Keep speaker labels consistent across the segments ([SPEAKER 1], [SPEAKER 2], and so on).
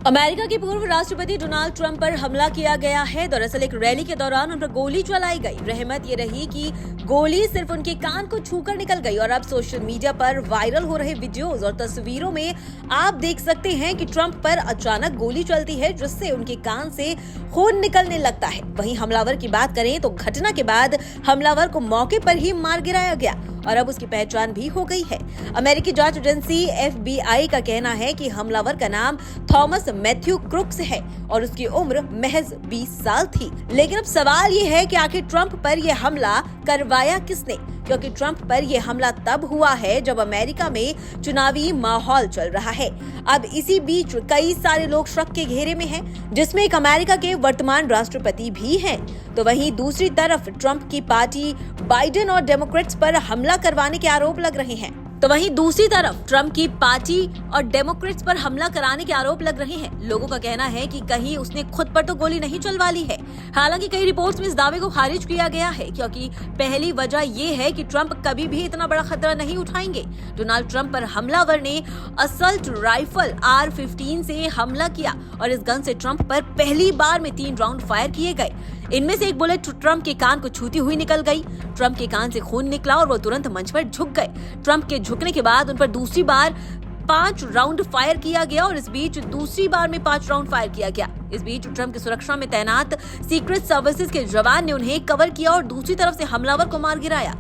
[SPEAKER 1] America के पूर्व राष्ट्रपति डोनाल्ड ट्रंप पर हमला किया गया है। दरअसल एक रैली के दौरान उन पर गोली चलाई गई। रहमत ये रही कि गोली सिर्फ उनके कान को छूकर निकल गई और अब सोशल मीडिया पर वायरल हो रहे वीडियोस और तस्वीरों में आप देख सकते हैं कि ट्रंप पर अचानक गोली चलती है, जिससे उनके कान से खून निकलने लगता है। वहीं हमलावर की बात करें तो घटना के बाद हमलावर को मौके पर ही मार गिराया गया और अब उसकी पहचान भी हो गई है। अमेरिकी जांच एजेंसी FBI का कहना है कि हमलावर का नाम थॉमस मैथ्यू क्रुक्स है और उसकी उम्र महज 20 साल थी। लेकिन अब सवाल ये है कि आखिर ट्रंप पर यह हमला करवाया किसने, क्योंकि ट्रंप पर यह हमला तब हुआ है जब अमेरिका में चुनावी माहौल चल रहा है। अब इसी बीच कई सारे लोग शक के घेरे में हैं, जिसमें एक अमेरिका के वर्तमान राष्ट्रपति भी हैं। तो वहीं दूसरी तरफ ट्रंप की पार्टी बाइडेन और डेमोक्रेट्स पर हमला करवाने के आरोप लग रहे हैं। लोगों का कहना है कि कहीं उसने खुद पर तो गोली नहीं चलवा ली है। हालांकि कई रिपोर्ट्स में इस दावे को खारिज किया गया है, क्योंकि पहली वजह ये है कि ट्रंप कभी भी इतना बड़ा खतरा नहीं उठाएंगे। डोनाल्ड ट्रंप पर हमलावर ने असल्ट राइफल R-15 से हमला किया और इस गन से ट्रंप पर पहली बार में 3 राउंड फायर किए गए। इनमें से एक बुलेट ट्रंप के कान को छूती हुई निकल गई। ट्रंप के कान से खून निकला और वो तुरंत मंच पर झुक गए। ट्रंप के झुकने के बाद उन पर दूसरी बार 5 राउंड फायर किया गया और इस बीच दूसरी बार में 5 राउंड फायर किया गया। इस बीच ट्रंप की सुरक्षा में तैनात सीक्रेट सर्विसेज के जवान ने उन्हें कवर किया और दूसरी तरफ से हमलावर को मार गिराया।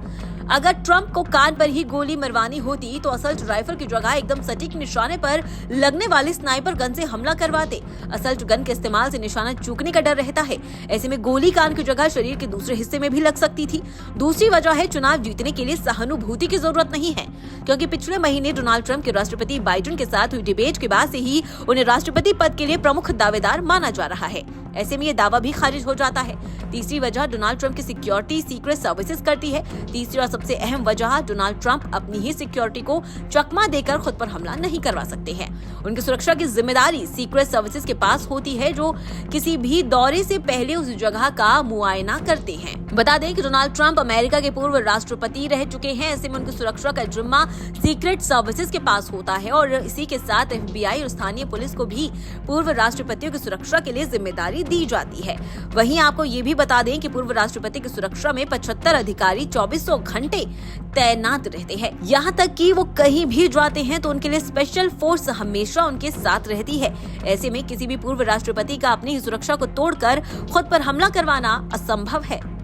[SPEAKER 1] अगर ट्रंप को कान पर ही गोली मरवानी होती तो असल्ट राइफल की जगह एकदम सटीक निशाने पर लगने वाली स्नाइपर गन से हमला करवाते। असल्ट गन के इस्तेमाल से निशाना चूकने का डर रहता है। ऐसे में गोली कान की जगह शरीर के दूसरे हिस्से में भी लग सकती थी। दूसरी वजह है, चुनाव जीतने के लिए सहानुभूति की जरूरत नहीं है, क्योंकि पिछले महीने डोनाल्ड ट्रंप के राष्ट्रपति बाइडेन के साथ हुई डिबेट के बाद से ही उन्हें राष्ट्रपति पद के लिए प्रमुख दावेदार माना जा रहा है। ऐसे में ये दावा भी खारिज हो जाता है। तीसरी वजह, डोनाल्ड ट्रंप की सिक्योरिटी सीक्रेट सर्विसेज करती है। तीसरी और सबसे अहम वजह, डोनाल्ड ट्रंप अपनी ही सिक्योरिटी को चकमा देकर खुद पर हमला नहीं करवा सकते हैं। उनकी सुरक्षा की जिम्मेदारी सीक्रेट सर्विसेज के पास होती है, जो किसी भी दौरे से पहले उस जगह का मुआयना करते हैं। बता दें कि डोनाल्ड ट्रंप अमेरिका के पूर्व राष्ट्रपति रह चुके हैं। ऐसे में उनकी सुरक्षा का जिम्मा सीक्रेट सर्विसेज के पास होता है और इसी के साथ FBI और स्थानीय पुलिस को भी पूर्व राष्ट्रपतियों की सुरक्षा के लिए जिम्मेदारी दी जाती है। वहीं आपको ये भी बता दें कि पूर्व राष्ट्रपति की सुरक्षा में 75 अधिकारी 2400 घंटे तैनात रहते हैं। यहाँ तक कि वो कहीं भी जाते हैं तो उनके लिए स्पेशल फोर्स हमेशा उनके साथ रहती है। ऐसे में किसी भी पूर्व राष्ट्रपति का अपनी सुरक्षा को तोड़कर खुद पर हमला करवाना असंभव है।